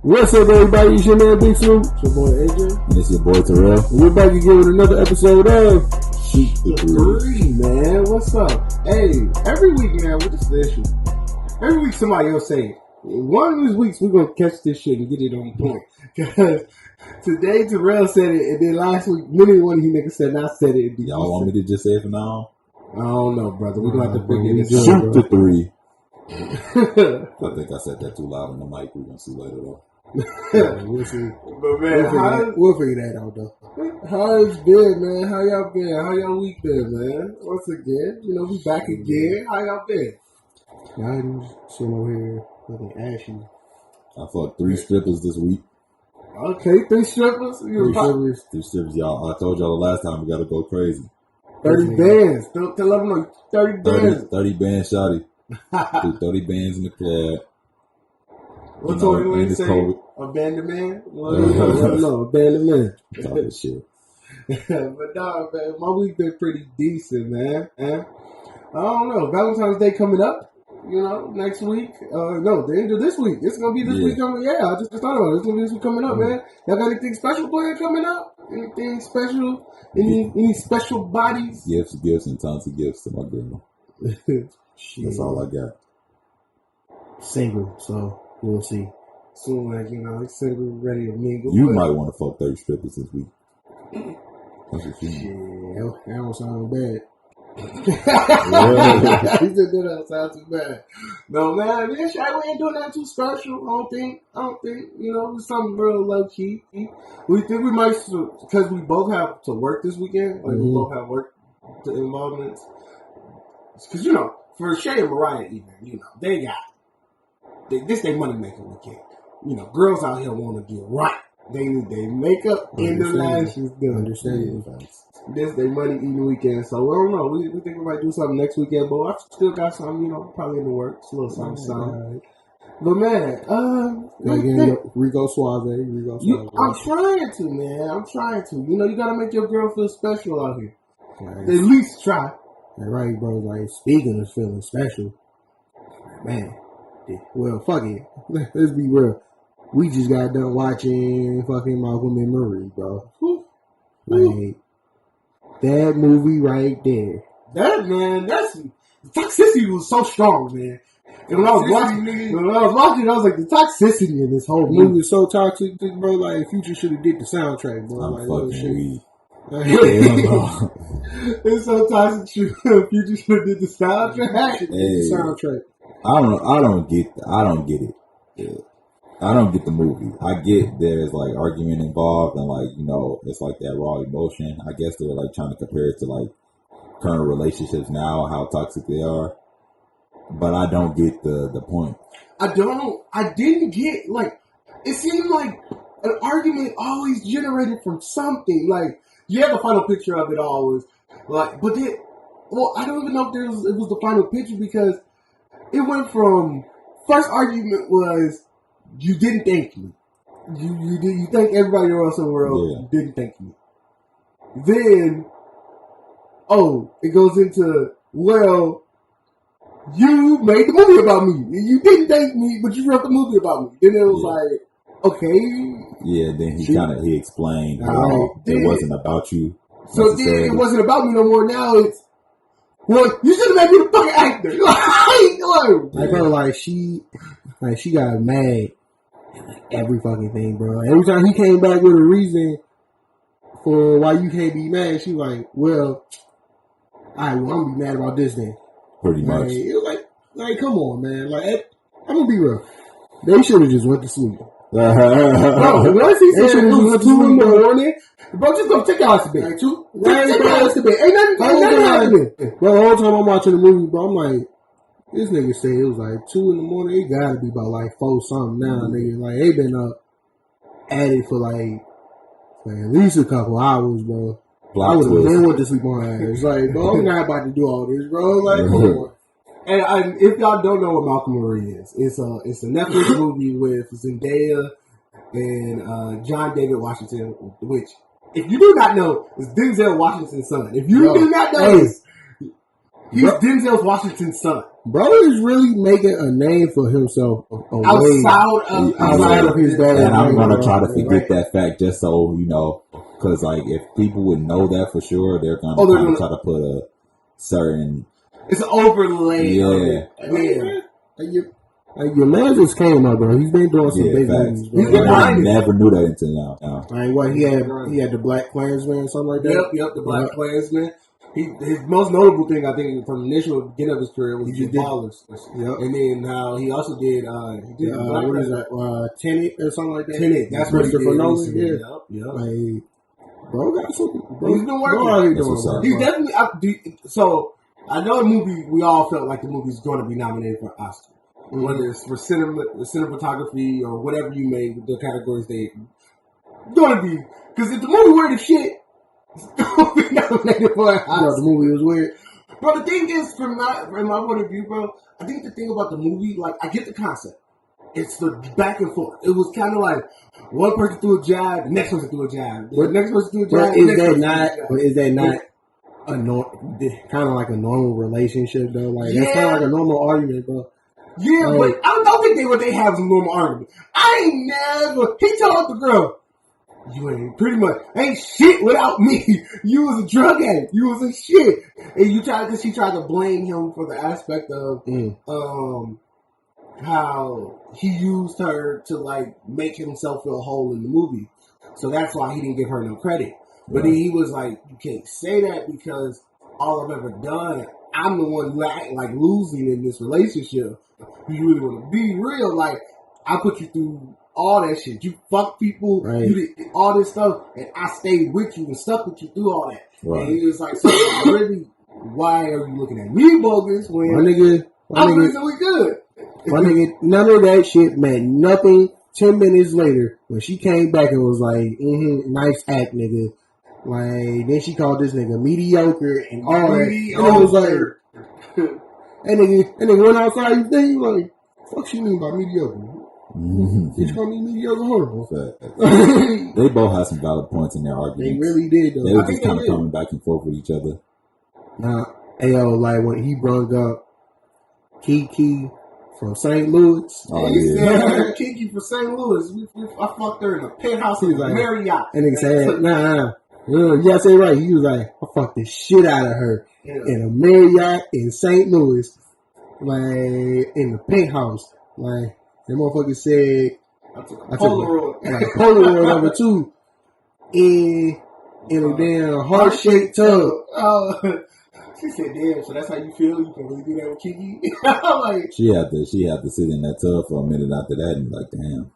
What's up, everybody? It's your man, Big Smoot. It's your boy, AJ. And it's your boy, Terrell. And we're back again with another episode of Shoot Da Thr33, man. What's up? Hey, every week, man, with this issue, every week somebody else say it. One of these weeks, we're going to catch this shit and get it on point. Because today, Terrell said it, and then last week, many one of you niggas said, and I said it. Y'all want me to just say it for now? I don't know, brother. We're going to have to figure this out. Shoot Da Thr33. I think I said that too loud on the mic. We're going to see later, though. We'll see. But man, we'll figure that out though. How it's been, man? How y'all been? How y'all week been, man? Once again, we back again. How y'all been? I'm just sitting over here looking ashy. I fought 3 strippers this week. Okay, 3 strippers? 3 strippers, y'all. I told y'all the last time we gotta go crazy. 30 bands. Don't tell them no 30 bands. 30 bands, shawty. 30 bands in the club. What told you to say? Abandoned man? No, abandoned man. Talking shit. But nah, man, my week been pretty decent, man. I don't know. Valentine's Day coming up, next week. No, the end of this week. It's going to be this week coming. Yeah, I just thought about it. It's going to be this week coming up, man. Y'all got anything special planned coming up? Anything special? Any special bodies? Gifts, and tons of gifts to my girl. That's all I got. Single, so we'll see. Soon, it's single, ready to mingle. You might want to fuck 30 strippers this week. That's what you mean. Yeah, that don't sound bad. He said that don't sound too bad. No, man, we ain't doing that too special. I don't think, it's something real low key. We think we might, because we both have to work this weekend. Like, we both have work involvements. Because, for Shay and Mariah, even, they got, this they money making weekend. Girls out here want to get right. They need their makeup and their lashes done. Understandable. This they money eating weekend. So I don't know. We think we might do something next weekend, but I still got something, probably in the works. A little something. But man, Rico Suave. I'm trying to, man. I'm trying to. You gotta make your girl feel special out here. Right. At least try. Right, bro. Like, speaking of feeling special, man. Well, fuck it. Let's be real. We just got done watching fucking Malcolm&Marie, bro. Like, that movie right there. That's toxicity was so strong, man. And when I was watching, I was like, the toxicity in this whole movie was so toxic, bro. Like, Future should have did the soundtrack, bro. I'm fucking weak. It's so toxic. Future should have did the soundtrack. I don't get it. Yeah. I don't get the movie. I get there's like argument involved and like, it's like that raw emotion. I guess they're like trying to compare it to like current relationships now, how toxic they are. But I don't get the point. I didn't get, like, it seemed like an argument always generated from something. Like, yeah, the final picture of it all was like, but then, I don't even know if it was the final picture because it went from, first argument was, you didn't thank me. You thank everybody else in the world. You didn't thank me. Then, it goes into, well, you made the movie about me. You didn't thank me, but you wrote the movie about me. Then it was like, okay. Yeah, then he explained how it wasn't about you. So then it wasn't about me no more. Now it's, well, you should have made me the fucking actor. Like, bro, like she got mad at every fucking thing, bro. Every time he came back with a reason for why you can't be mad, she like, well, I'm gonna be mad about this then. Pretty much. It was like, come on, man. Like, I'm gonna be real. They should have just went to sleep. Bro, once he said it was 2 in the morning, bro, just go take your ass to bed. Like 2? Take your ass to bed. Ain't nothing happening. Bro, the whole time I'm watching the movie, bro, I'm like, this nigga said it was like 2 in the morning. It gotta be about like 4 something now, nigga. Like, they been up at it for like at least a couple hours, bro. I would have been went to sleep on her ass. Like, bro, I'm not about to do all this, bro. Like, come on. And if y'all don't know what Malcolm&Marie is, it's a Netflix movie with Zendaya and John David Washington, which, if you do not know, is Denzel Washington's son. If you do not know this, He's Denzel Washington's son. Bro is really making a name for himself outside of his dad. And I'm gonna try to forget that fact just so you know, because like if people would know that for sure, they're gonna try to put a certain. It's an overlay. Yeah. Your man just came out, bro. He's been doing some big movies, bro. I never knew that until now. Like what he had the Black Klansman or something like that. Yep, the Black Klansman. His most notable thing, I think, from the initial beginning of his career was the Ballers. Yep. And then he also did what is that? Tenet or something like that. Tenet. That's what Christopher Nolan. Yeah. Yep. Like, bro got some. Bro, he's been working. He's definitely. So I know the movie. We all felt like the movie's going to be nominated for an Oscar, whether it's for cinematography or whatever you made the categories they going to be. Because if the movie were the shit. The movie was weird. Bro, the thing is, from my point of view, bro, I think the thing about the movie, like, I get the concept. It's the back and forth. It was kind of like one person threw a jab, the next person threw a jab, the next person threw a jab. But is that not kind of like a normal relationship though? Like that's kind of like a normal argument, bro. Yeah, but I don't think what they have is a normal argument. He told the girl, you ain't pretty much ain't shit without me. You was a drug addict. You was a shit. And she tried to blame him for the aspect of how he used her to like make himself feel whole in the movie. So that's why he didn't give her no credit. But then he was like, you can't say that because all I've ever done, I'm the one like losing in this relationship. You really want to be real? Like I put you through all that shit. You fuck people, you did all this stuff, and I stayed with you and stuck with you through all that. Right. And he was like, so really, why are you looking at me bogus when I'm reasonably good? My nigga, none of that shit meant nothing. 10 minutes later, when she came back and was like, nice act, nigga. Like, then she called this nigga mediocre and all that. And it was like, and nigga went outside, you think, like, fuck she mean by mediocre? She called me mediocre horrible. They both had some valid points in their arguments. They really did, though. They were just kind of coming back and forth with each other. Nah, like when he brought up Kiki from St. Louis. Oh, yeah. Kiki from St. Louis. I fucked her in a penthouse in like, Marriott. And nigga said, nah. You gotta say it right. He was like, I fucked the shit out of her in a Marriott in St. Louis. Like, in the penthouse. Like, the motherfucker said, I took a Polaroid of it too. In a damn heart-shaped tub. She said, damn, so that's how you feel? You can really do that with Kiki? Like, she had to sit in that tub for a minute after that and be like, damn.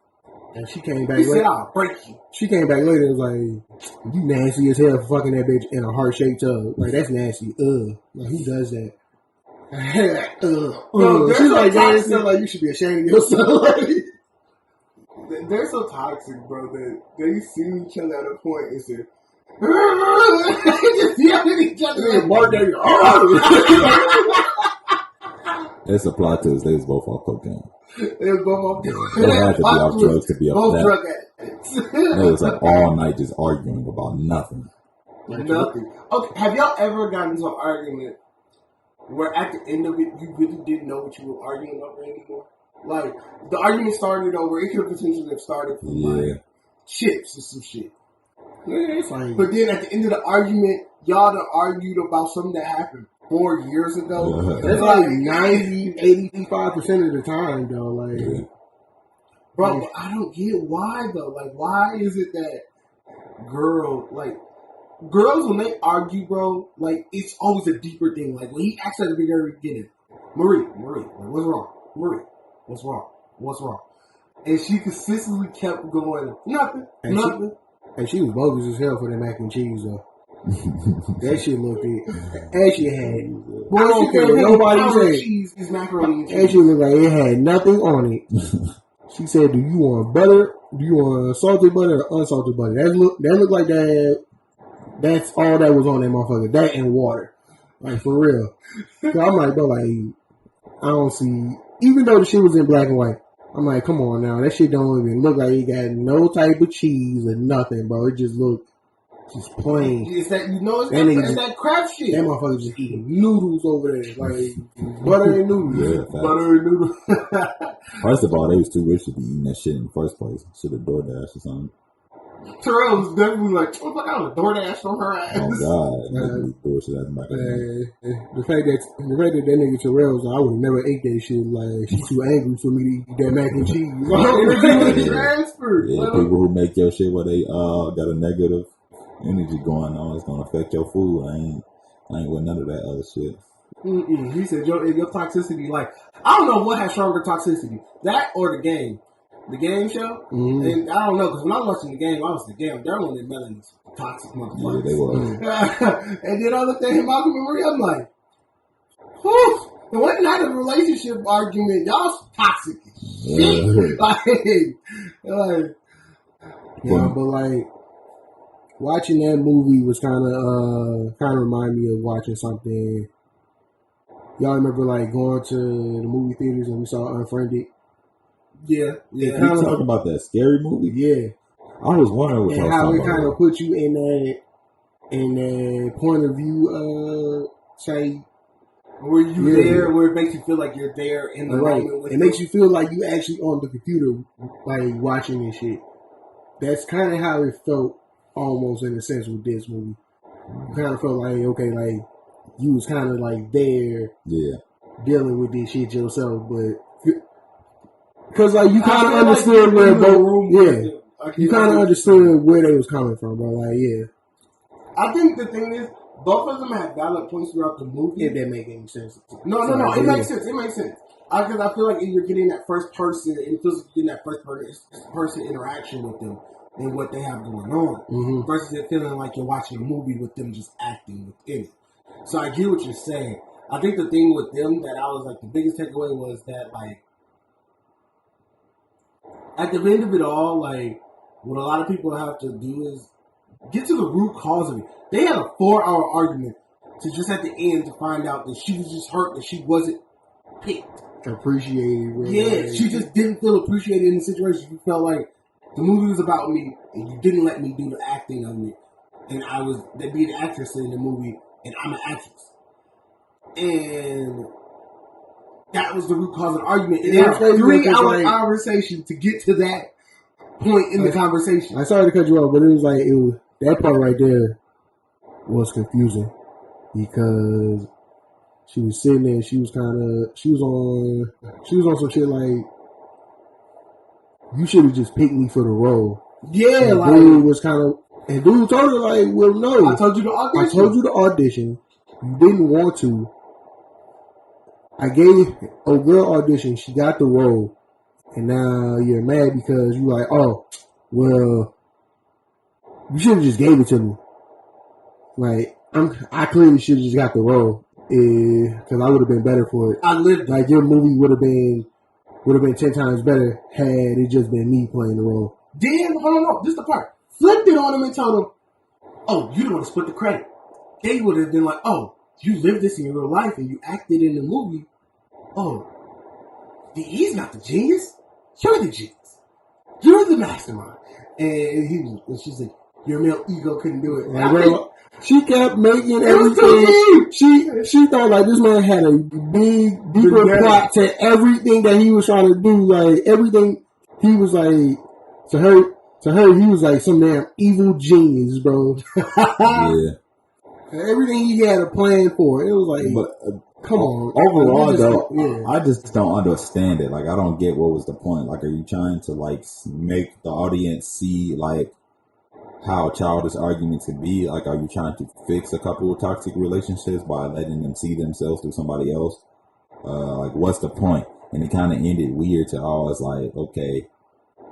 And she came back later. I'll break you. She came back later and was like, you nasty as hell for fucking that bitch in a heart-shaped tub. Like, that's nasty. Like, who does that? She's like, man, it's not like you should be ashamed of yourself. They're so toxic, bro, that they see each other at a point and say, just yell at each other and bark at your It's a plot twist. They was both off cocaine. They was both off drugs. They had to be off drugs to be up both that. Drug addicts. It was like all night just arguing about nothing. Nothing. Okay, have y'all ever gotten into an argument where at the end of it, you really didn't know what you were arguing over anymore? Like, the argument started over, it could have potentially have started from like chips or some shit. Yeah, it's like, but then at the end of the argument, y'all done argued about something that happened 4 years ago. That's like 90, 85% of the time, though. Like, bro, but I don't get why, though. Like, why is it that girls, when they argue, bro, like, it's always a deeper thing. Like, when he asked at the very beginning, Marie, like, what's wrong? Marie, what's wrong? What's wrong? And she consistently kept going, nothing. And she was bogus as hell for that mac and cheese, though. That shit looked it. And she had, I don't care what nobody said. Cheese is macaroni and cheese. And she looked like it had nothing on it. She said, do you want butter? Do you want salted butter or unsalted butter? That looked like that. That's all that was on that motherfucker. That and water. Like, for real. So I'm like, bro, like, I don't see, even though the shit was in black and white, I'm like, come on now. That shit don't even look like it got no type of cheese or nothing, bro. It just looked just plain. It's that It's that crap shit. That motherfucker just eating noodles over there, like butter and noodles. Yeah, Butter and noodles. First of all, they was too rich to be eating that shit in the first place. Should have DoorDash or something. Terrell was definitely like, oh my god, DoorDash on her ass. Oh god, bullshit ass back the fact that nigga Terrell was like, I would have never ate that shit. Like, she's too angry for me to eat that mac and cheese. Energy transfer. Yeah, people who make your shit where they got a negative energy going on, it's gonna affect your food. I ain't with none of that other shit. He said your toxicity, like, I don't know what has stronger toxicity, that or the game. The game show, and I don't know, because when I was watching the game, they're one of the melons, toxic motherfuckers. Yeah, they were. And then I looked at him, Malcolm&Marie, I'm like, whew, it wasn't that a relationship argument, y'all toxic as shit. But like, watching that movie was kind of remind me of watching something. Y'all remember like going to the movie theaters and we saw Unfriended? Yeah. You talking about that scary movie? Yeah. I was wondering what and how it kind of put you in that point of view, say, where you there, where it makes you feel like you're there in the moment. It makes you feel like you actually on the computer, like watching this shit. That's kind of how it felt, almost in a sense, with this movie. You kind of felt like, okay, like you was kind of like there, dealing with this shit yourself, but. Because like you kind of understood where you kind of understood where they was coming from, bro. Like, I think the thing is, both of them had valid points throughout the movie. If that make any sense. No, it makes sense. It makes sense. Because I feel like if you're getting that first person, it feels like you're getting that first person interaction with them and what they have going on, versus it feeling like you're watching a movie with them just acting within it. So I get what you're saying. I think the thing with them that I was like the biggest takeaway was that like. At the end of it all, like, what a lot of people have to do is get to the root cause of it. They had a 4-hour argument to just at the end to find out that she was just hurt, that she wasn't picked. Appreciated. Really. Yeah, she just didn't feel appreciated in the situation. She felt like the movie was about me, and you didn't let me do the acting of it. And I was to be the actress in the movie, and I'm an actress. And that was the root cause of the argument. It had a 3-hour conversation to get to that point in the conversation. I'm sorry to cut you off, but it was that part right there was confusing because she was sitting there. She was on some shit like, you should have just picked me for the role. Yeah, and dude was and dude told her like, well, no, I told you to audition. You didn't want to. I gave a girl audition. She got the role, and now you're mad because you're like, oh, well, you should have just gave it to me. Like, I clearly should have just got the role because I would have been better for it. I lived like your movie would have been 10 times better had it just been me playing the role. Then hold on, this is the part. Flipped it on him and told him, oh, you don't want to split the credit. They would have been like, oh, you lived this in your real life and you acted in the movie. Oh, he's not the genius. You're the genius. You're the mastermind. And she's like, your male ego couldn't do it. Like, she kept making everything. She thought like this man had a big, deeper plot to everything that he was trying to do. Like everything, he was like to her, he was like some damn evil genius, bro. Yeah. Everything he had a plan for. It was like, but come on. Overall, though, I just don't understand it. Like, I don't get what was the point. Like, are you trying to like make the audience see like how childish arguments can be? Like, are you trying to fix a couple of toxic relationships by letting them see themselves through somebody else? Like, what's the point? And it kind of ended weird to all. It's like, okay,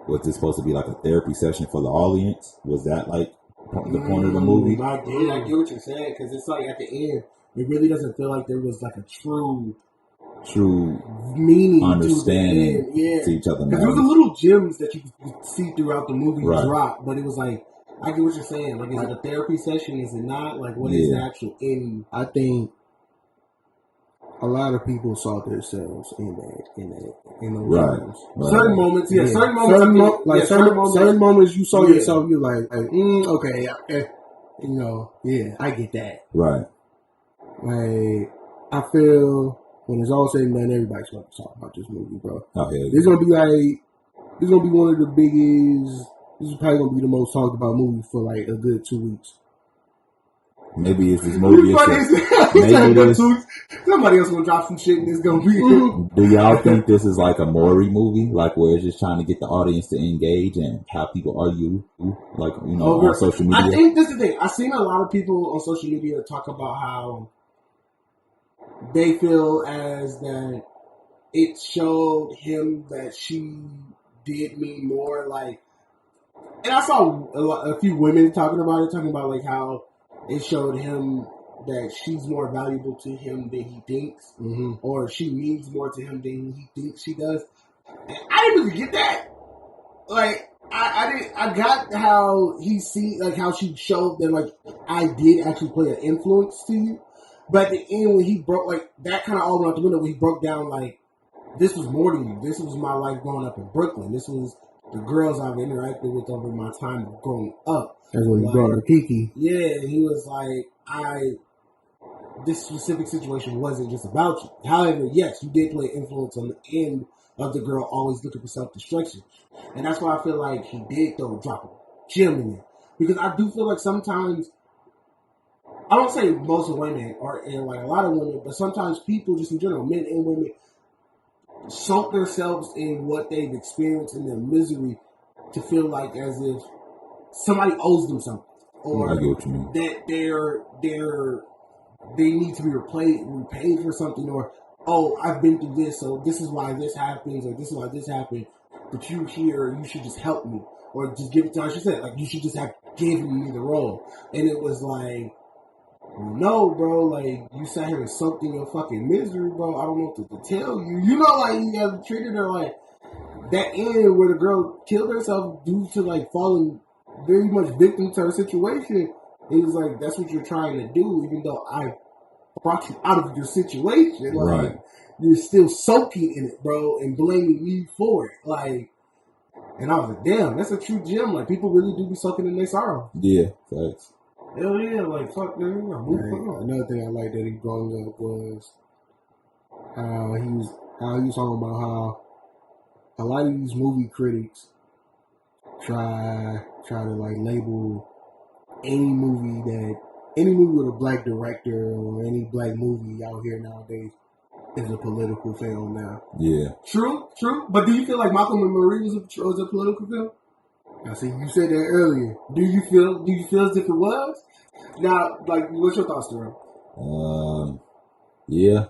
was this supposed to be like a therapy session for the audience? Was that like the point of the movie? I get what you're saying, because it's like at the end, it really doesn't feel like there was like a true meaning, understanding to each other. Because there was a little gems that you could see throughout the movie drop, but it was like, I get what you're saying. Like, is it a therapy session? Is it not? Like, what is the actual end? I think a lot of people saw themselves in those moments. Certain moments, certain moments, certain moments you saw yourself. You're like, okay. You know, yeah, I get that. Right. Like, I feel when it's all said and done, everybody's going to talk about this movie, bro. Oh, yeah. It's going to be like, this is going to be one of the biggest, this is probably going to be the most talked about movie for like a good 2 weeks. Maybe it's this movie. Somebody else gonna drop some shit and it's gonna be. Do y'all think this is like a Maury movie, like where it's just trying to get the audience to engage and have people argue, like on social media? I think this is the thing. I've seen a lot of people on social media talk about how they feel as that it showed him that she did mean more. Like, and I saw a few women talking about like how it showed him that she's more valuable to him than he thinks, or she means more to him than he thinks she does. And I didn't really get that. Like, I got how he how she showed that, like, I did actually play an influence to you. But at the end, when he broke, like, that kind of all went out the window when he broke down, like, this was more than you. This was my life growing up in Brooklyn. This was the girls I've interacted with over my time growing up. That's when he brought her Kiki. Yeah, he was like, this specific situation wasn't just about you. However, yes, you did play influence on the end of the girl always looking for self-destruction. And that's why I feel like he did, though, drop a gem in there. Because I do feel like sometimes, I don't say most women, and like a lot of women, but sometimes people just in general, men and women, soak themselves in what they've experienced in their misery to feel like as if somebody owes them something, or I get what you mean. That they need to be repaid for something, or I've been through this, so this is why this happens, or this is why this happened. But you here, you should just help me, or just give it to. Like she said, like you should just have given me the role. And it was like, no, bro, like you sat here and soaked in your fucking misery, bro. I don't know what to tell you. You know, like you have treated her like that end where the girl killed herself due to like falling very much victim to her situation. It was like, that's what you're trying to do, even though I brought you out of your situation. Like, right. You're still soaking in it, bro, and blaming me for it. Like, and I was like, damn, that's a true gem. Like, people really do be soaking in their sorrow. Yeah, thanks. Hell yeah, like, fuck, man. Another thing I like that he brought up was how he was talking about how a lot of these movie critics try to like label any movie with a black director or any black movie out here nowadays is a political film now. Yeah. True. But do you feel like Malcolm&Marie was a political film? I see you said that earlier. Do you feel as if it was? Now, like, what's your thoughts, Terrell? Yeah,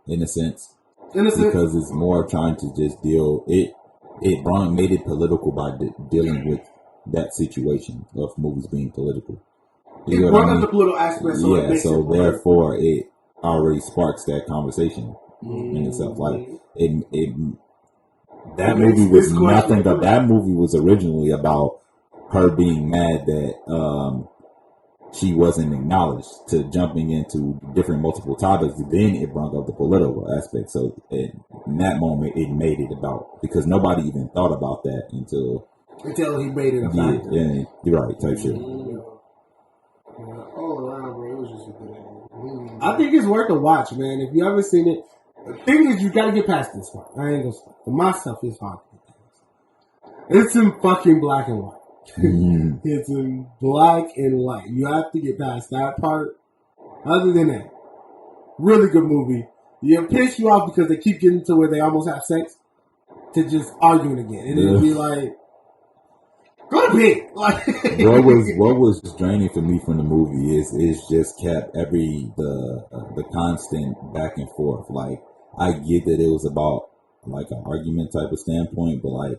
in a sense. Because it's more trying to just made it political by dealing with that situation of movies being political. It brought up the political aspect. So therefore it already sparks that conversation in itself. Like that movie was nothing. That movie was originally about her being mad that she wasn't acknowledged, to jumping into different multiple topics. Then it brought up the political aspect. So in that moment, it made it about, because nobody even thought about that until he made it a factor. Yeah, you're right, type shit. All around, bro, it was just a good movie. I think it's worth a watch, man. If you haven't seen it, the thing is, you gotta get past this part. I ain't gonna stop. My stuff is hard to get past. It's in fucking black and white. It's in black and white. You have to get past that part. Other than that, really good movie. You piss you off because they keep getting to where they almost have sex, to just arguing again, and it'll be like, go to bed. Like, what was draining for me from the movie is just kept the constant back and forth. Like, I get that it was about like an argument type of standpoint, but like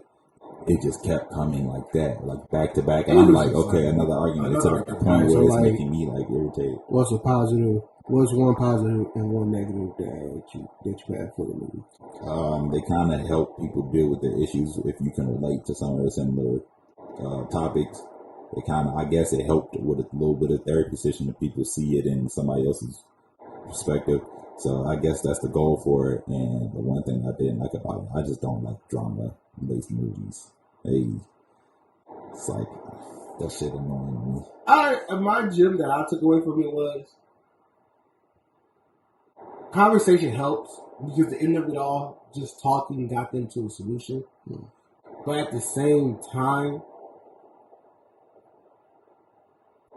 it just kept coming like that, like back to back, and I'm like, okay, another argument to the point where it's making me like irritated. What's one positive and one negative that you had for the movie? They kind of help people deal with their issues if you can relate to some of the similar topics. It kind of, I guess, it helped with a little bit of therapy session if people see it in somebody else's perspective. So I guess that's the goal for it. And the one thing I didn't like about it, I just don't like drama-based movies. It's like, That shit annoying me. My gym that I took away from it was conversation helps because the end of it all, just talking got them to a solution. But at the same time,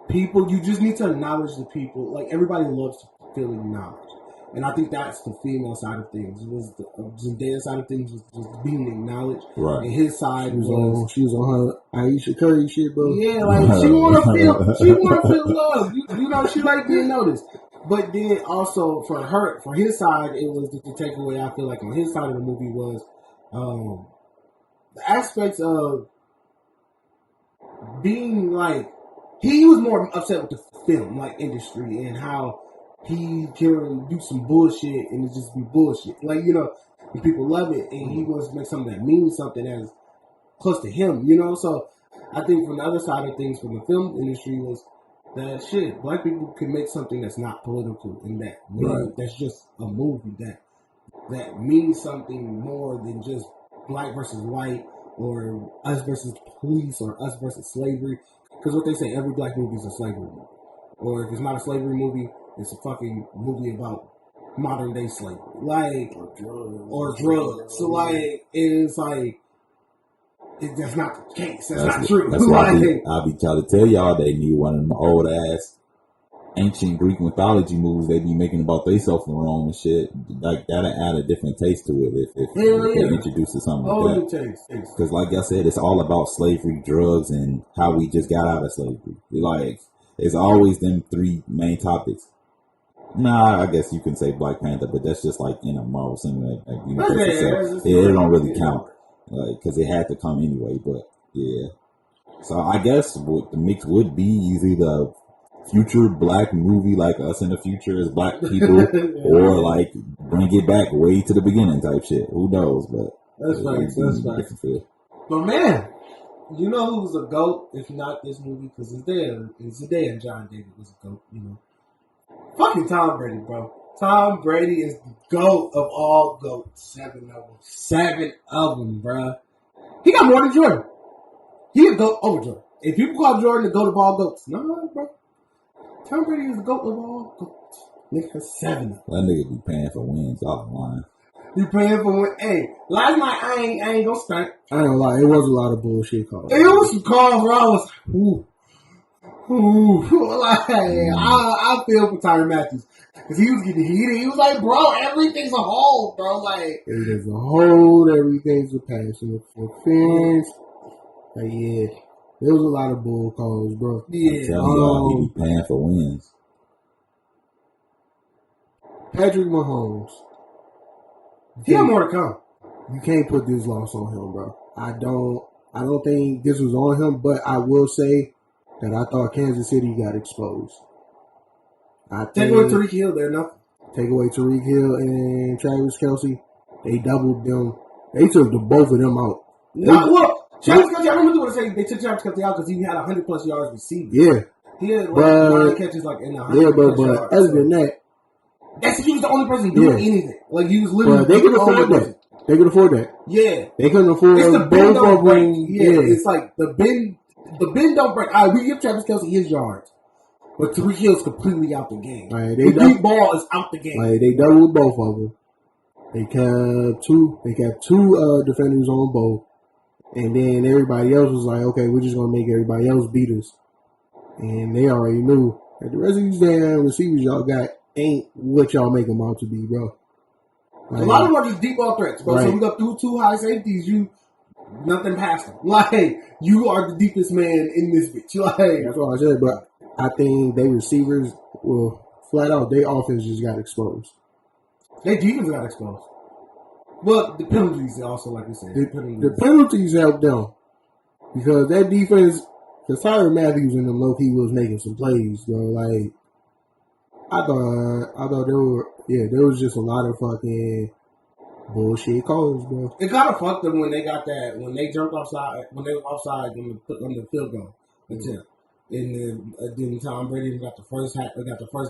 people, you just need to acknowledge the people. Like, everybody loves to feel acknowledged. And I think that's the female side of things. It was the Zendaya side of things was just being acknowledged. Right. And his side she was on her Aisha Curry shit, bro. Yeah, like she wanna feel love. You know, she like being noticed. But then also for his side, it was the takeaway. I feel like on his side of the movie was the aspects of being like, he was more upset with the film like industry and how he can do some bullshit and it just be bullshit. Like, you know, and people love it, and he wants to make something that means something that's close to him, you know. So I think from the other side of things, from the film industry, was that shit. Black people can make something that's not political and that that's just a movie that means something more than just black versus white or us versus police or us versus slavery. Because what they say, every black movie is a slavery movie, or if it's not a slavery movie, it's a fucking movie about modern day slavery, like or drugs. So like it's like. That's not the case. That's not true. That's why I be trying to tell y'all they need one of them old ass ancient Greek mythology movies they be making about themselves in Rome and shit. Like that'll add a different taste to it if they introduce to something like that. Because like I said, it's all about slavery, drugs, and how we just got out of slavery. Like it's always them three main topics. Nah, I guess you can say Black Panther, but that's just like in a Marvel Cinematic Universe itself. It don't really count. Like, cause it had to come anyway, but yeah. So I guess what the mix would be is either a future black movie like us in the future as black people, or like bring it back way to the beginning type shit. Who knows? But that's right. But man, you know who was a GOAT if not this movie? Because Zendaya and John David was a GOAT. You know, fucking Tom Brady, bro. Tom Brady is the GOAT of all GOATs. 7 of them, bruh. He got more than Jordan. He a GOAT over Jordan. If people call Jordan the GOAT of all GOATs, no, bro. Tom Brady is the GOAT of all GOATs. Nigga has 7 of them. That nigga be paying for wins off the line. You paying for wins? Hey, last night I ain't gonna stunt. I ain't gonna lie, it was a lot of bullshit calls. It was some calls where I was like, ooh. Like, I feel for Tyrann Matthew. Because he was getting heated. He was like, bro, everything's a hold, bro. Like, there's a hold, everything's a pass in the fence. Like, yeah. There was a lot of bull calls, bro. Yeah. I'm telling y'all, he be paying for wins. Patrick Mahomes. He got more to come. You can't put this loss on him, bro. I don't think this was on him, but I will say that I thought Kansas City got exposed. Take away Tyreek Hill, they're nothing. Take away Tyreek Hill and Travis Kelce. They doubled them. They took both of them out. Travis Kelce, I remember when they took Travis Kelce out because he had 100+ yards receiving. Yeah. He had 9 catches in 100+ yards. But other than that, he was the only person doing anything. Like, he was literally they could afford that. They could afford that. Yeah. They couldn't afford it's the both of them. Yeah, it's like the bend don't break. All right, we give Travis Kelce his yards. But Tyreek Hill's completely out the game. Right, the deep ball is out the game. Right, they doubled both of them. They kept two defenders on both. And then everybody else was like, okay, we're just going to make everybody else beat us. And they already knew that the rest of these damn receivers y'all got ain't what y'all make them out to be, bro. Like, a lot of them are just deep ball threats, bro. Right. So we got two high safeties, nothing past them. Like, you are the deepest man in this bitch. Like, that's what I said, but I think they receivers, flat out, their offense just got exposed. Their defense got exposed. But the penalties also, like you said. The penalties helped them. Because that defense, because Tyrann Matthew in the low-key was making some plays, bro. Like, I thought there was just a lot of fucking bullshit calls, bro. It kind of fucked them when they jumped offside, when they were offside on the field goal attempt. And then Tom Brady got the first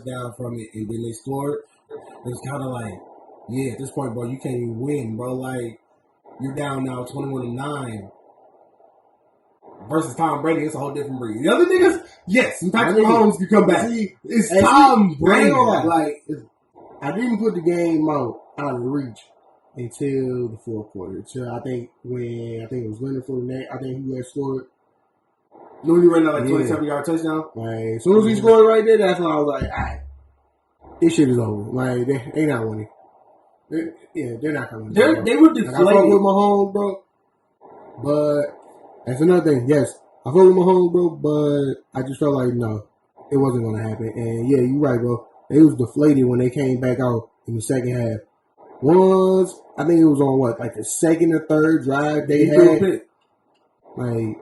down from it, and then they scored. It was kind of like, yeah, at this point, bro, you can't even win, bro. Like, you're down now 21-9. versus Tom Brady, it's a whole different breed. The other niggas, yes, Patrick Mahomes can come back. It's Tom Brady. Like, I didn't put the game out of reach until the fourth quarter. Until I think it was Leonard Fournette. I think he had scored. When he ran that 27-yard touchdown. Like, as soon as he scored right there, that's when I was like, all right, this shit is over. Like, they not winning. They're not coming. They were deflated. Like, I fuck with Mahomes, bro. But that's another thing. Yes, I fuck with Mahomes, bro. But I just felt like no, it wasn't going to happen. And yeah, you're right, bro. They was deflated when they came back out in the second half. Once I think it was on the second or third drive they had. Like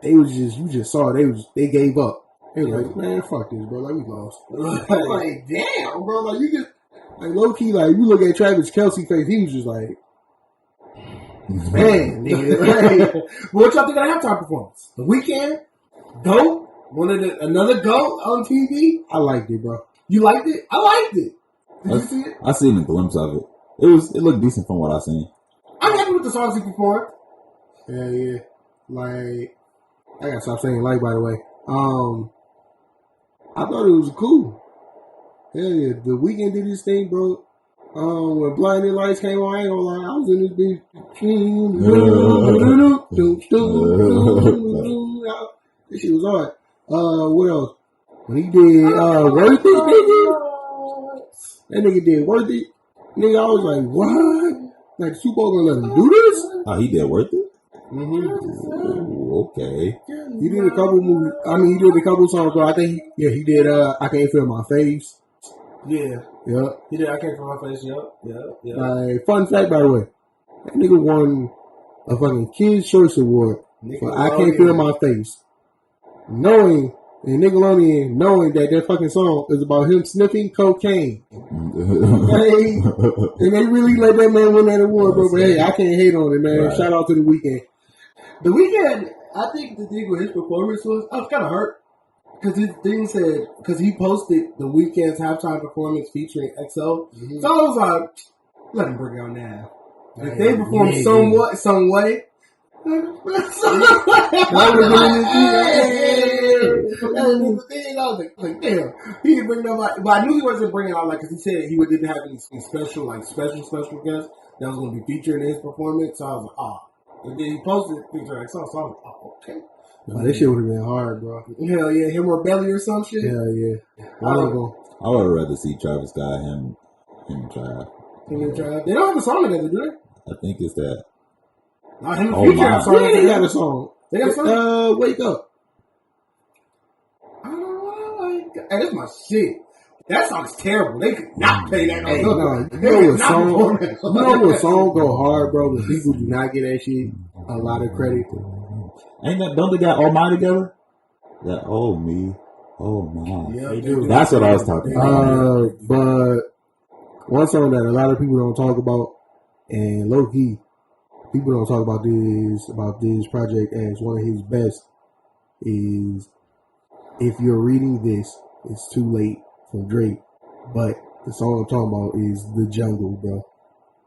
they was you just saw they gave up. They was like, man, fuck this, bro. Like we lost. Like damn, bro. Like you just low key, like you look at Travis Kelce face, he was just like, man, nigga. Like, what y'all think of the halftime performance? The Weeknd, GOAT, another GOAT on TV. I liked it, bro. You liked it? I liked it. Did you see it? I seen a glimpse of it. It looked decent from what I seen. I'm happy with the songs he performed. Yeah. Like, I gotta stop saying like, by the way. I thought it was cool. Hell yeah. The Weeknd did his thing, bro. When Blinding Lights came on, I ain't gonna lie, I was in this bitch. This shit was hard. What else? When he did Worth It, nigga. That nigga did Worth It. Nigga, I was like, what? Like, Super Bowl gonna let him do this? Oh, he did Worth It? Mm-hmm. Ooh, okay. He did a couple movies. I mean, he did a couple songs, but I think, he did I Can't Feel My Face. Yeah. Yep. He did I Can't Feel My Face. Yep. Like, fun fact, by the way. That nigga won a fucking Kids' Choice Award for I Can't Feel My Face. Knowing that fucking song is about him sniffing cocaine. And they really let that man win that award, bro. But hey, I can't hate on it, man. Right. Shout out to The Weeknd. The Weeknd, I think the thing with his performance was, I was kind of hurt. Because his thing said, because he posted The Weeknd's halftime performance featuring XO. Mm-hmm. So I was like, let him bring it on now. If they perform some way, I was like, damn, he didn't bring them out. But I knew he wasn't bringing out, because he said he didn't have any special guests that was going to be featured in his performance. So I was like, and then he posted featuring XO, so I was like, okay. No, this shit would have been hard, bro. Hell yeah, him or Belly or some shit. Hell yeah. I would rather see Travis Scott, him and Trav. They don't have a song together, do they? I think it's that. No, him and Future have a song. They got a song. They got a song? Wake Up. I don't know. Hey, that's my shit. That song's terrible. They could not play that. Hey, no, you know what song go hard, bro? But people do not get that shit a lot of credit. Don't they got Oh My together? That Oh Me, Oh My. Yeah, they do. That's what I was talking about. But one song that a lot of people don't talk about, and low key, people don't talk about this project as one of his best, is If You're Reading This, It's Too Late from Drake. But the song I'm talking about is The Jungle, bro.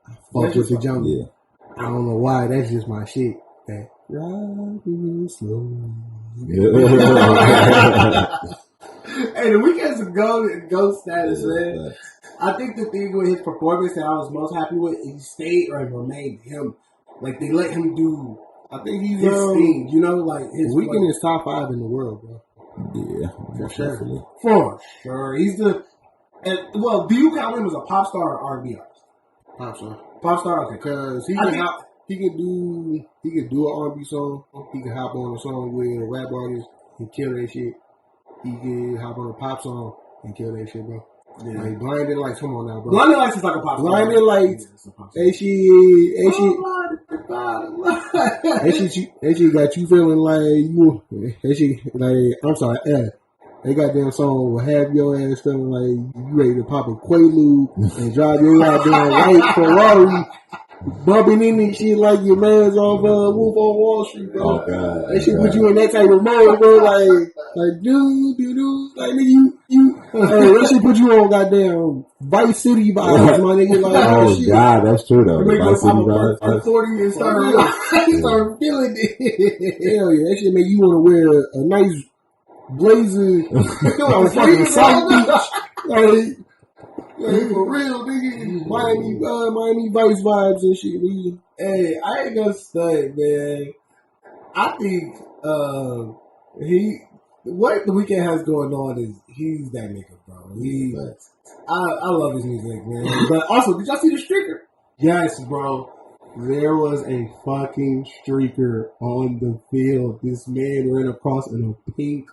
I fuck with The Jungle. Yeah. I don't know why, that's just my shit. That ride real slow. Hey, The Weeknd's a GOAT status, man. I think the thing with his performance that I was most happy with, he stayed or remained him. Like, they let him do, I think he's his thing, you know? Like, his Weeknd is top 5 in the world, bro. Yeah, for sure. For sure. He's do you count him as a pop star or R&B artist? Pop star. Pop star, okay. Because he can do an R&B song. He can hop on a song with a rap artist and kill that shit. He can hop on a pop song and kill that shit, bro. Yeah. Like Blinding Lights, come on now, bro. Blinding Lights is like a pop star. Blinding Lights, and she got you feeling like you. And she like, I'm sorry, they got damn song will have your ass feeling like you ready to pop a Quaalude and drive your goddamn white Ferrari, bumping in and shit like your man's off Wolf on Wall Street, bro. Oh god, that shit put you in that type of mode, bro. Like do, like nigga, you that shit put you on goddamn Vice City vibes, my nigga. Like, oh shit. God, that's true though. You The make Vice them City pop vibes. a 40 and start feeling it. Hell yeah, that shit make you want to wear a nice blazer on fucking South Beach. Like for real, nigga. Miami Vice vibes and shit, nigga. Hey, I ain't gonna stunt, man. I think what the weekend has going on is he's that nigga, bro. I love his music, man. But also, did y'all see the streaker? Yes, bro. There was a fucking streaker on the field. This man ran across in a pink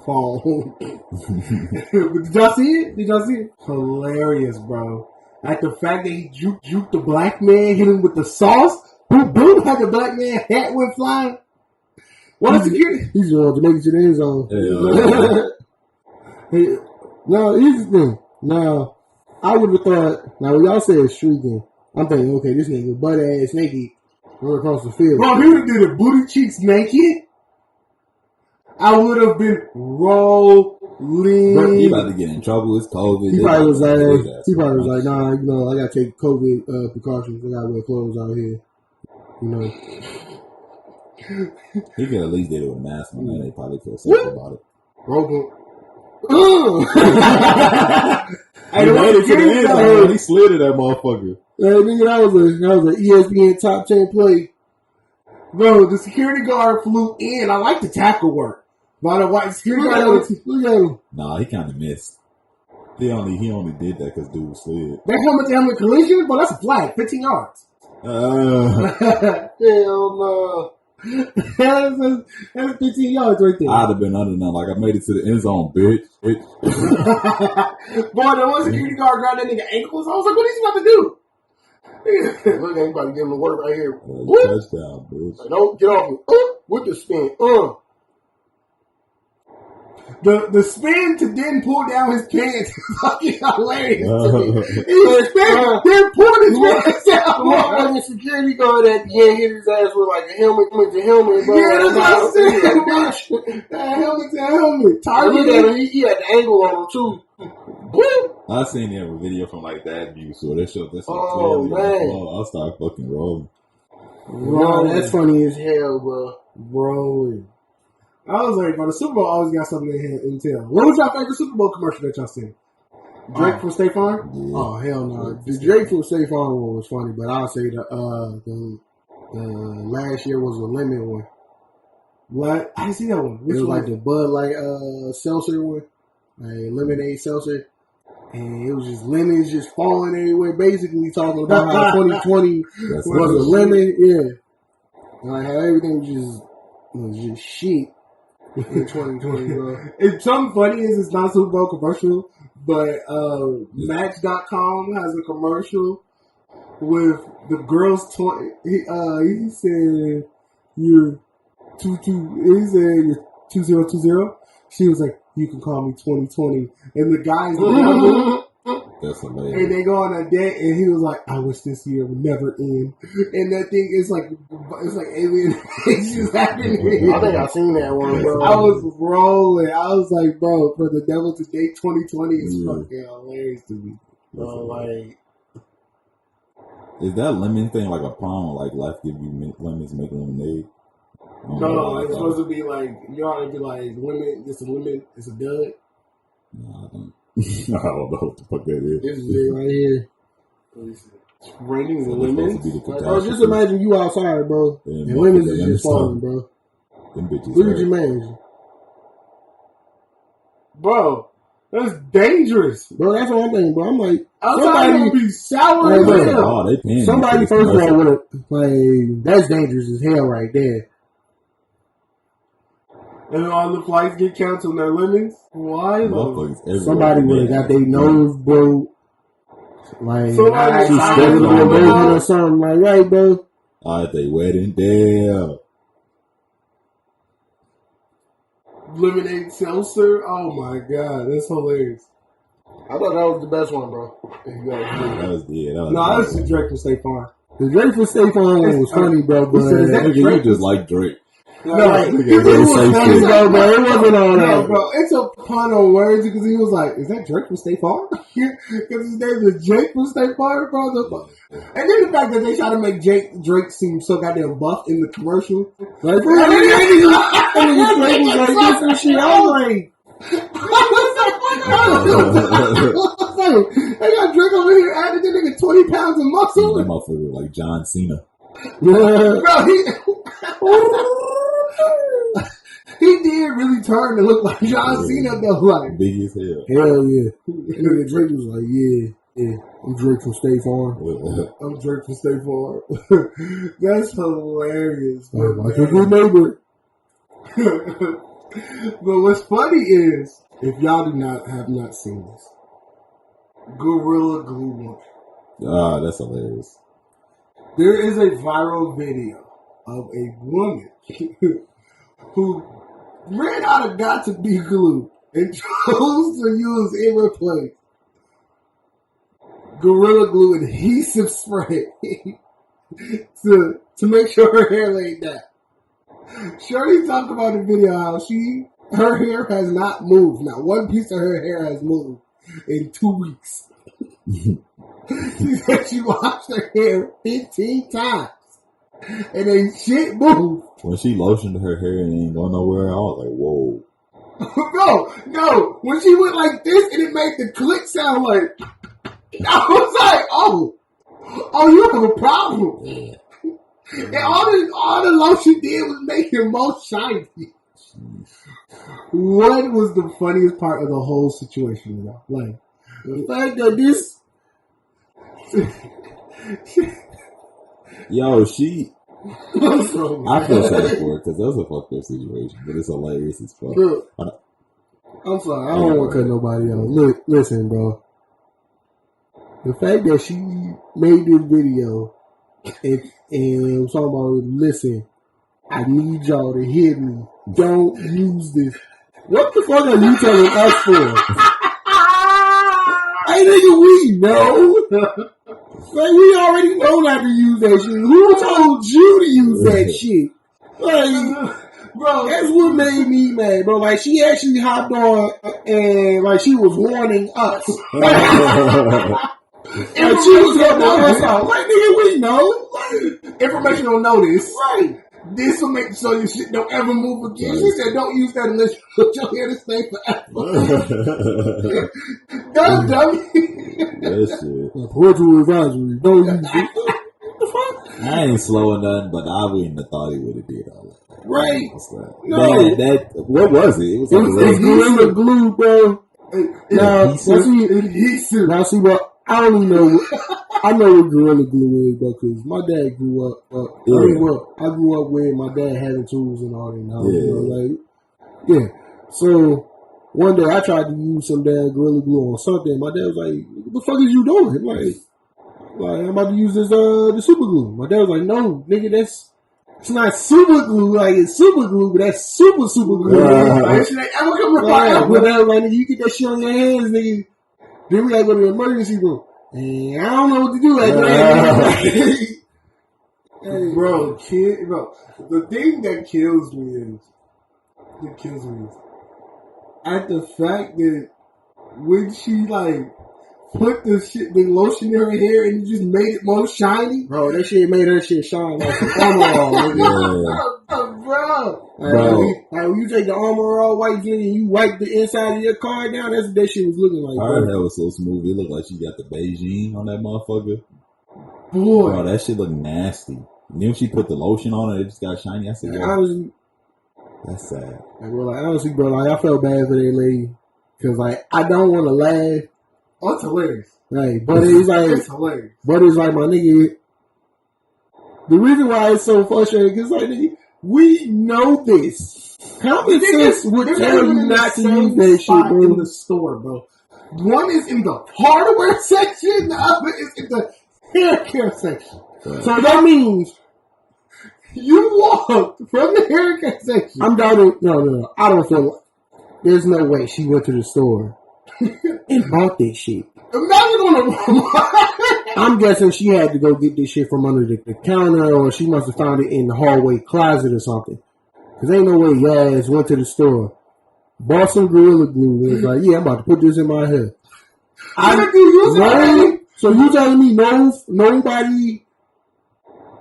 phone. Did y'all see it? Hilarious, bro. Like the fact that he juked the black man, hit him with the sauce. Boom, boom, had the black man hat went flying. What is security? He's going to make it to the end zone. Now, here's the thing. Now, I would have thought, now when y'all said streaking, I'm thinking, okay, this nigga butt ass naked run across the field. Bro, if he would have did it booty cheeks naked, I would have been rolling. Bro, he about to get in trouble. It's COVID. He probably was like, nah, you know, I gotta take COVID precautions. I gotta wear clothes out here. You know. He could at least did it with a mask on. They probably feel safe about it. He made it to the end zone. He slid at that motherfucker. Nigga, that was an ESPN top 10 play. Bro, the security guard flew in. I like the tackle work. But the white security guard, look at him. Nah, he kind of missed. He only did that because dude slid. That helmet collision, but that's a flag, 15 yards. Hell no. That's 15 yards right there. I'd have been under now, like I made it to the end zone, bitch. Boy, the one security guard grabbed that nigga ankles. I was like, what is he about to do? Look at him about to give him the work right here. Touchdown, bitch. Like, no, get off me. With the spin. The spin to then pull down his pants is fucking hilarious to me. He spin, then pulled his pants down. The security guard at the end hit his ass with like a helmet to helmet, bro. Yeah, that's what I'm saying, bitch. That helmet to helmet. Look at him. He had the angle on him too. I seen every video from like that view, so that shit Oh, clearly. man. I'll start fucking rolling. Bro, that's funny as hell, bro. Bro. I was like, bro, the Super Bowl always got something in tail. What was your favorite Super Bowl commercial that y'all seen? Drake from State Farm? Yeah. Oh, hell no. The Drake from State Farm one was funny, but I'll say the last year was a lemon one. What? I didn't see that one. Which It was one? like the Bud Light seltzer one, like lemonade seltzer, and it was just lemons just falling everywhere. Basically talking about how 2020 That's was a lemon, yeah, and like how everything was just shit in 2020, bro. It's something funny is it's not a Super Bowl commercial, but Match.com has a commercial with the girl's toy. He said you're 2020. She was like, you can call me 2020. And the guy's That's hilarious. and they go on a date, and he was like, I wish this year would never end. And that thing is like, it's like alien just happening. I think I seen that one, bro. I was rolling. I was like, bro, for the devil to date 2020 is fucking hilarious to me. Like, Is that lemon thing like a problem? Like life give you lemons make lemonade? No, it's supposed to be like, you know how to be like, lemon, it's a lemon, it's a dud. No, I don't. I don't know what the fuck that is. this is it right here. It's raining So lemons. it's supposed to be the Like, bro, catastrophe. just imagine you outside, bro, Yeah, and motherfucker, lemons is lemon just falling, sun. bro. Them bitches. Look at hurt. your man. Bro, that's dangerous. Bro, that's what I'm thinking, bro. I'm like, Outside gonna be sour Hey, as bro. hell. Oh, they paying somebody me for first this of all commercial. would have, like, that's dangerous as hell right there. And all the flights get canceled and they're lemons. Why though? Motherfuckers everywhere. Somebody would have got their nose broke. Like, Somebody she died stepped on on the the road. or something. Like, right, bro? At they wedding, damn. Lemonade seltzer. Oh my god, that's hilarious. I thought that was the best one, bro. That was No, that's the Drake from State Farm. The Drake for State Farm one was funny, bro. But Is that Nigga, you Drake? just like Drake. No, Like, it it was funny though, bro. It wasn't all no, that. bro. It's a pun on words because he was like, "Is that Drake from State Farm?" Because his name is Jake from State Farm, bro. And then the fact that they try to make Drake seem so goddamn buff in the commercial, Like, bro, and nigga Drake was like this and shit. I was like, they got Drake over here adding the nigga 20 pounds of muscle. That motherfucker was like John Cena. Bro, he did really turn to look like John Cena though, like big as hell. hell yeah. And then Drake was like, yeah, I'm Drake from State Farm. I'm Drake from State Farm. That's hilarious. Like a good neighbor. But what's funny is, if y'all have not seen this, Gorilla Glue 1. Ah, that's hilarious. There is a viral video of a woman who ran out of got to be glue and chose to use in replace Gorilla Glue adhesive spray to make sure her hair laid down. Shorty talked about the video how her hair has not moved. Not one piece of her hair has moved in 2 weeks. She said she washed her hair 15 times and ain't shit moved. When she lotioned her hair and ain't going nowhere, I was like, whoa. No. When she went like this and it made the click sound like, I was like, oh, you have a problem. Yeah. And all the lotion did was make it more shiny. What was the funniest part of the whole situation, though? Like, the fact that this... Yo, I feel sad for her because that was a fucked up situation, but it's hilarious as fuck. Look, I'm sorry, I don't want to cut nobody out. Look, listen, bro. The fact that she made this video and I'm talking about, listen, I need y'all to hear me. Don't use this. What the fuck are you telling us for? Hey, nigga, we know. Like, we already know not to use that shit. Who told you to use that shit? Like, bro, that's what made me mad, bro. Like, she actually hopped on and, like, she was warning us. And she was helping us out. Like, nigga, we know. Like, information on notice. right. This will make sure your shit don't ever move again. She said, don't use that unless you put your hair to stay forever. Dummy. That shit. Parental advisory. Don't use it. What the fuck? I ain't slowing nothing, but I wouldn't have thought he would have did all that. Right. No. What was it? It was like It's Gorilla Glue, bro. Now, Adhesive. now, see, bro, I don't even know. I know what Gorilla Glue is, bro, because my dad grew up. I grew up with my dad having tools and all that. Like, So one day I tried to use some damn Gorilla Glue on something. My dad was like, "What the fuck is you doing?" Like I'm about to use this the super glue. My dad was like, "No, nigga, it's not super glue. Like it's super glue, but that's super glue. That shit ain't ever come around. But that was like, nigga, you get that shit on your hands, nigga. Then we gotta go to the emergency room. And I don't know what to do after that. Hey, bro, the thing that kills me is at the fact that when she like put the lotion in her hair and it just made it more shiny. Bro, that shit made her shit shine like some Armor All. Bro. Like when you take the Armor All white and you wipe the inside of your car down, that's what that shit was looking like. Her hair was so smooth. It looked like she got the Beijing on that motherfucker. Boy. Bro, that shit looked nasty. And then she put the lotion on it, it just got shiny. I said, honestly, that's sad. Honestly, bro, like I felt bad for that lady. Cause like, I don't want to laugh. Oh, it's hilarious. Right, but it's like, it's hilarious. But it's like, my nigga, the reason why it's so frustrating, cause like, nigga, we know this. Common sense would tell you not to use that shit, bro. In the store, bro. One is in the hardware section, the other is in the hair care section. Right. So that means you walked from the hair care section. I'm doubting. No. I don't feel like there's no way she went to the store and bought this shit. Imagine on a I'm guessing she had to go get this shit from under the counter, or she must have found it in the hallway closet or something. Because ain't no way your ass went to the store, bought some Gorilla Glue, and was like, yeah, I'm about to put this in my hair. So you telling me nobody,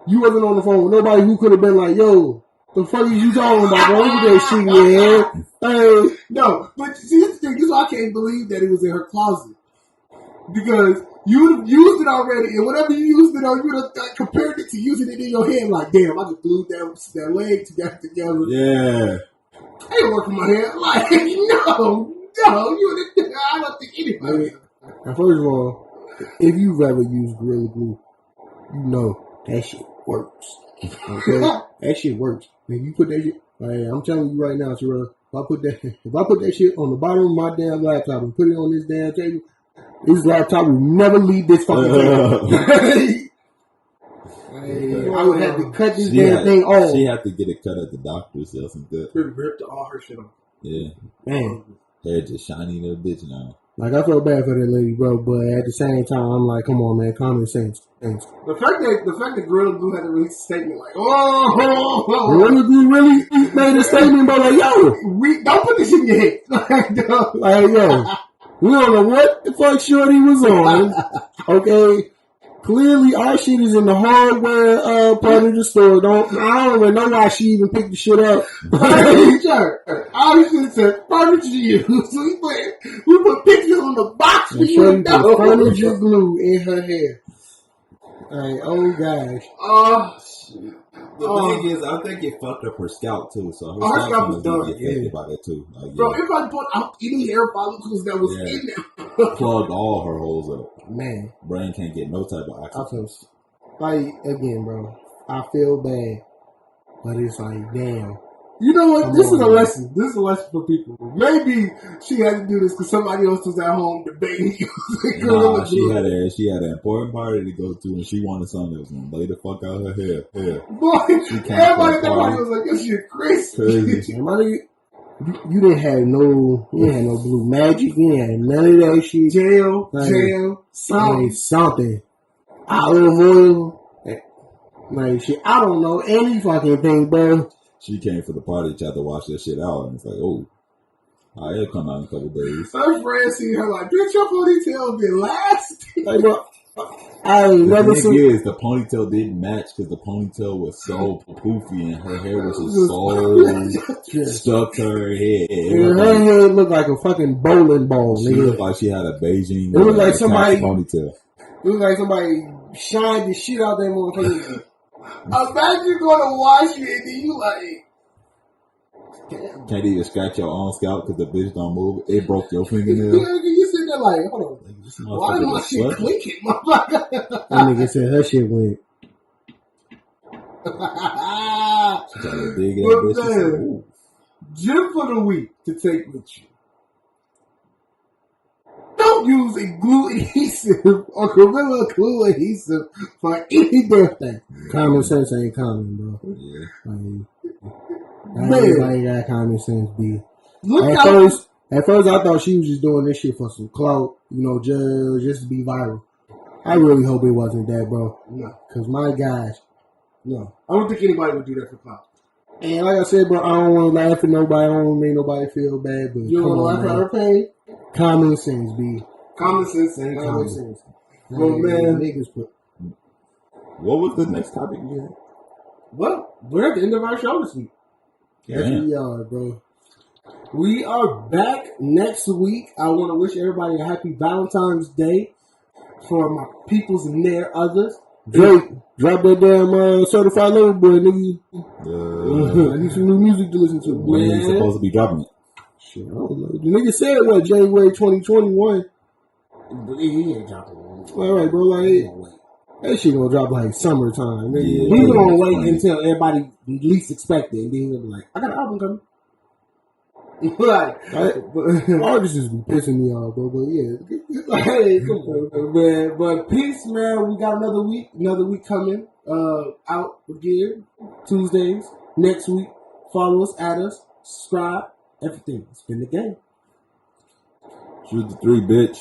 you wasn't on the phone with nobody who could have been like, yo, the fuck is you talking about, bro? Look at that shit in your hair. Hey. No, but see, this thing, this is why I can't believe that it was in her closet. Because you used it already, and whatever you used it on, you would have compared it to using it in your head. Like, damn, I just glued that leg together. Yeah. I ain't working my hair. Like, no, I don't think anybody. Now, first of all, if you've ever used Gorilla Glue, you know that shit works. Okay, that shit works. If you put that shit, like, I'm telling you right now, Terrell, if I put that shit on the bottom of my damn laptop and put it on this damn table, this laptop will never leave this fucking table. I would have to cut this damn thing off. She had to get it cut at the doctor's or something. Ripped all her shit off. Yeah. Man. Hair just shiny little bitch now. Like, I feel bad for that lady, bro, but at the same time, I'm like, come on, man, common sense. Thanks. The fact that Gorilla Glue had to release a statement like, oh. Gorilla Glue really made a statement, but like, yo. We don't put this in your head. Like, yo. We don't know what the fuck Shorty was on. Okay. Clearly, our shit is in the hardware part of the store. I don't even know why she even picked the shit up. Sure. Our shit said furniture use. We put pictures on the box for you to know. Furniture glue in her hair. Like, oh gosh. The thing is, I think it fucked up her scalp too. So her scalp was done. Affected by that too. Like, bro, if I put out any hair follicles that was in there, plugged all her holes up. Man, brain can't get no type of oxygen. Like, again, bro, I feel bad, but it's like, damn. You know what? This is a lesson. This is a lesson for people. Maybe she had to do this because somebody else was at home debating. She had an important party to go to, and she wanted something that was gonna lay the fuck out her hair. Boy, everybody at the party was like, "This shit crazy." You didn't have no blue magic. You didn't have none of that shit. Jail, something. Olive oil, like shit. I don't know any fucking thing, bro. She came for the party, tried to wash that shit out, and it's like, oh, it'll come out in a couple days. Her friends see her like, bitch, your ponytail been lasting. Like, bro, I ain't never seen. The thing is, the ponytail didn't match because the ponytail was so poofy and her hair was just so stuck to her head. Her head looked like a fucking bowling ball. She looked like she had a Beijing. It looked like somebody ponytail. It looked like somebody shined the shit out that motherfucker. Imagine going to wash it and then you like, damn. Can't even scratch your own scalp because the bitch don't move. It broke your fingernail. You sitting there like, hold on. Why is my shit clicking, motherfucker? That nigga said her shit went. She tried to dig that bitch. Gym for the week to take with you. Don't use a glue adhesive or Gorilla Glue adhesive for any damn thing. Common sense ain't common, bro. Yeah. Everybody got common sense, B. At first, I thought she was just doing this shit for some clout, just to be viral. I really hope it wasn't that, bro. No. Because my gosh. No. I don't think anybody would do that for clout. And like I said, bro, I don't want to laugh at nobody. I don't want to make nobody feel bad. But you don't want to laugh at her pain? Common sense, B. Common sense and common sense. Well, man. Niggas put. What was the next topic you had? Well, we're at the end of our show this week. Yes, we are, bro. We are back next week. I want to wish everybody a happy Valentine's Day for my peoples and their others. Drake, drop that damn certified lover boy, nigga. I need some new music to listen to. When are you supposed to be dropping it? Shit, I don't know. The nigga said what, January 2021. He ain't dropping it. All right, bro. Like, that shit gonna drop like summertime. Nigga. Yeah, he gonna wait until everybody least expect it, and then he'll be like, "I got an album coming." Artists just be pissing me off, bro. But yeah, hey, come on, but peace, man. We got another week coming out again Tuesdays next week. Follow us, add us, subscribe, everything. It's been the game. Shoot the 3, bitch.